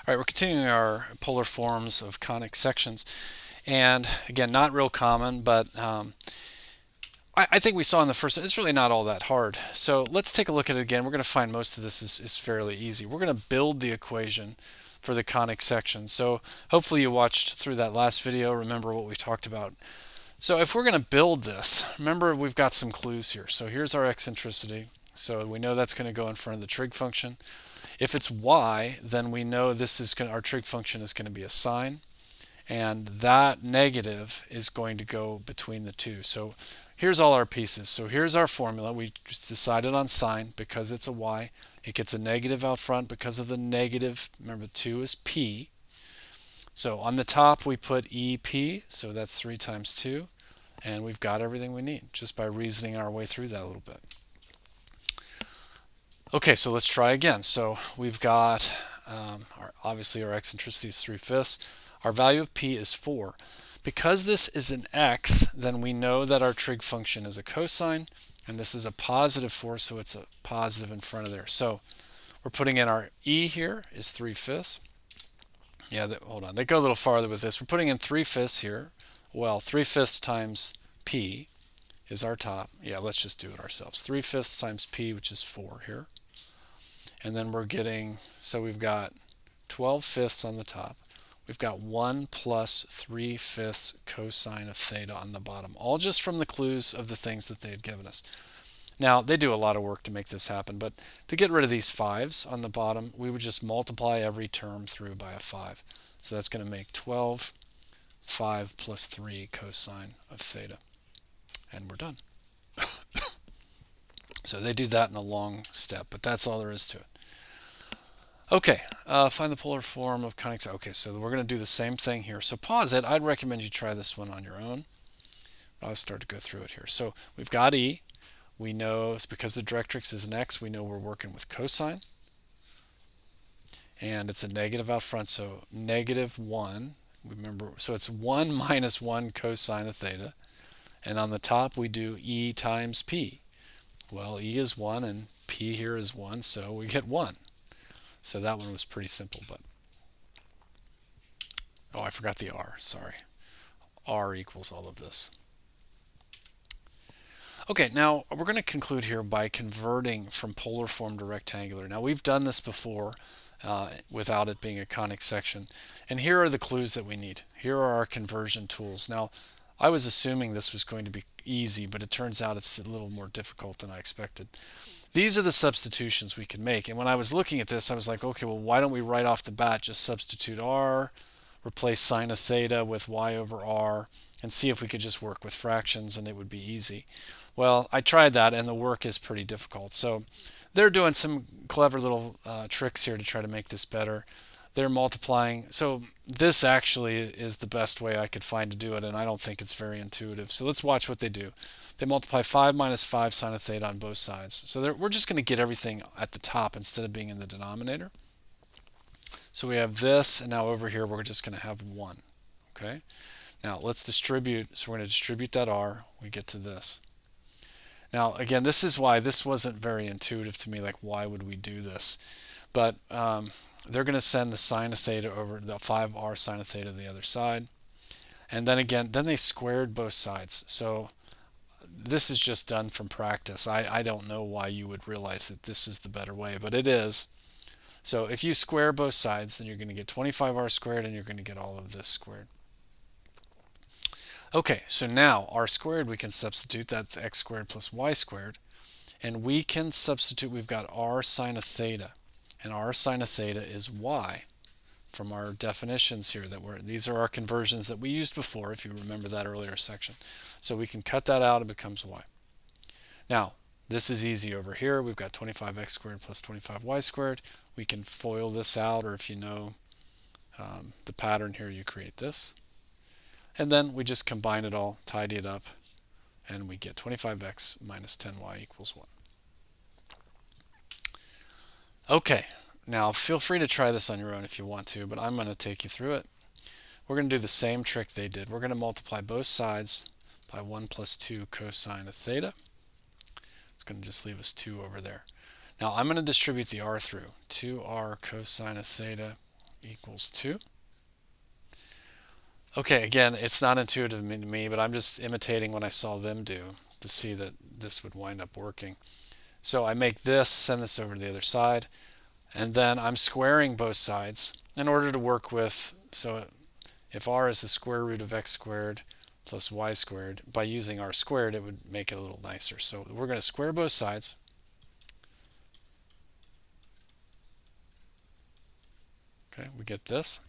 All right, we're continuing our polar forms of conic sections. And again, not real common, but I think we saw in the first one, it's really not all that hard. So let's take a look at it again. We're going to find most of this is fairly easy. We're going to build the equation for the conic section. So hopefully you watched through that last video, remember what we talked about. So if we're going to build this, remember we've got some clues here. So here's our eccentricity. So we know that's going to go in front of the trig function. If it's y, then we know this is our trig function is going to be a sine, and that negative is going to go between the two. So here's all our pieces. So here's our formula. We just decided on sine because it's a y. It gets a negative out front because of the negative. Remember, 2 is p. So on the top we put EP, so that's 3 times 2, and we've got everything we need just by reasoning our way through that a little bit. Okay, so let's try again. So we've got, obviously our eccentricity is 3/5. Our value of p is 4. Because this is an x, then we know that our trig function is a cosine, and this is a positive 4, so it's a positive in front of there. So we're putting in our e here is 3/5. Yeah, hold on, they go a little farther with this. We're putting in 3/5 here. Well, 3/5 times p is our top. Yeah, let's just do it ourselves. 3/5 times p, which is 4 here. And then we're getting, so we've got 12/5 on the top. We've got 1 plus 3/5 cosine of theta on the bottom, all just from the clues of the things that they had given us. Now, they do a lot of work to make this happen, but to get rid of these 5's on the bottom, we would just multiply every term through by a 5. So that's going to make 12, 5 plus 3 cosine of theta. And we're done. So they do that in a long step, but that's all there is to it. Okay, find the polar form of conic. Okay, so we're going to do the same thing here. So pause it. I'd recommend you try this one on your own. I'll start to go through it here. So we've got E. We know it's because the directrix is an x, we know we're working with cosine. And it's a negative out front, so -1. Remember, so it's 1 minus 1 cosine of theta. And on the top we do E times P. Well, E is 1 and P here is 1, so we get 1. So that one was pretty simple, but oh, I forgot the R, sorry. R equals all of this. Okay, now we're going to conclude here by converting from polar form to rectangular. Now we've done this before without it being a conic section, and here are the clues that we need. Here are our conversion tools. Now I was assuming this was going to be easy, but it turns out it's a little more difficult than I expected. These are the substitutions we can make, and when I was looking at this I was like, okay, well, why don't we right off the bat just substitute r, replace sine of theta with y over r, and see if we could just work with fractions and it would be easy. Well, I tried that and the work is pretty difficult. So they're doing some clever little tricks here to try to make this better. They're multiplying. So this actually is the best way I could find to do it, and I don't think it's very intuitive. So let's watch what they do. They multiply 5 minus 5 sine of theta on both sides. So we're just going to get everything at the top instead of being in the denominator. So we have this, and now over here we're just going to have 1. Okay. Now let's distribute. So we're going to distribute that r. We get to this. Now again, this is why this wasn't very intuitive to me, like why would we do this? But they're going to send the sine of theta over, the 5r sine of theta to the other side. And then again, then they squared both sides. So this is just done from practice. I don't know why you would realize that this is the better way, but it is. So if you square both sides, then you're going to get 25r squared and you're going to get all of this squared. Okay, so now r squared we can substitute, that's x squared plus y squared, and we can substitute, we've got r sine of theta, and r sine of theta is y from our definitions here. These are our conversions that we used before, if you remember that earlier section. So we can cut that out, it becomes y. Now, this is easy over here. We've got 25x squared plus 25y squared. We can FOIL this out, or if you know the pattern here, you create this. And then we just combine it all, tidy it up, and we get 25x minus 10y equals 1. Okay, now feel free to try this on your own if you want to, but I'm going to take you through it. We're going to do the same trick they did. We're going to multiply both sides by 1 plus 2 cosine of theta. It's going to just leave us 2 over there. Now I'm going to distribute the r through. 2r cosine of theta equals 2. Okay, again, it's not intuitive to me, but I'm just imitating what I saw them do to see that this would wind up working. So I make this, send this over to the other side, and then I'm squaring both sides in order to work with, so if r is the square root of x squared plus y squared, by using r squared, it would make it a little nicer. So we're going to square both sides. Okay, we get this.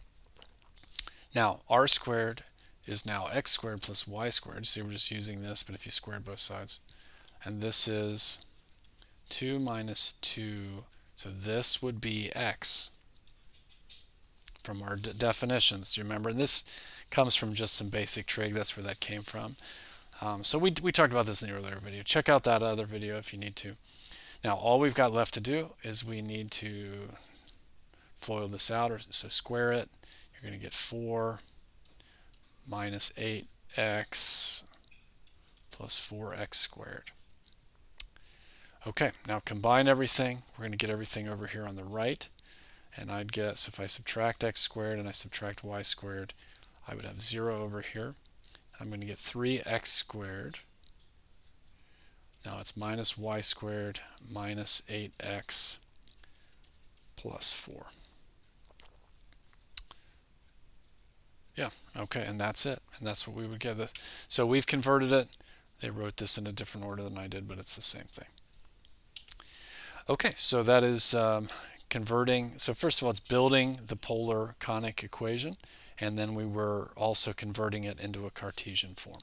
Now, r squared is now x squared plus y squared. See, we're just using this, but if you square both sides. And this is 2 minus 2. So this would be x from our definitions. Do you remember? And this comes from just some basic trig. That's where that came from. So we talked about this in the earlier video. Check out that other video if you need to. Now, all we've got left to do is we need to FOIL this out, so square it. You're going to get 4 minus 8x plus 4x squared. Okay, now combine everything. We're going to get everything over here on the right. And I'd get, so if I subtract x squared and I subtract y squared, I would have 0 over here. I'm going to get 3x squared. Now it's minus y squared minus 8x plus 4. Yeah, okay, and that's it. And that's what we would get. So we've converted it. They wrote this in a different order than I did, but it's the same thing. Okay, so that is converting. So first of all, it's building the polar conic equation, and then we were also converting it into a Cartesian form.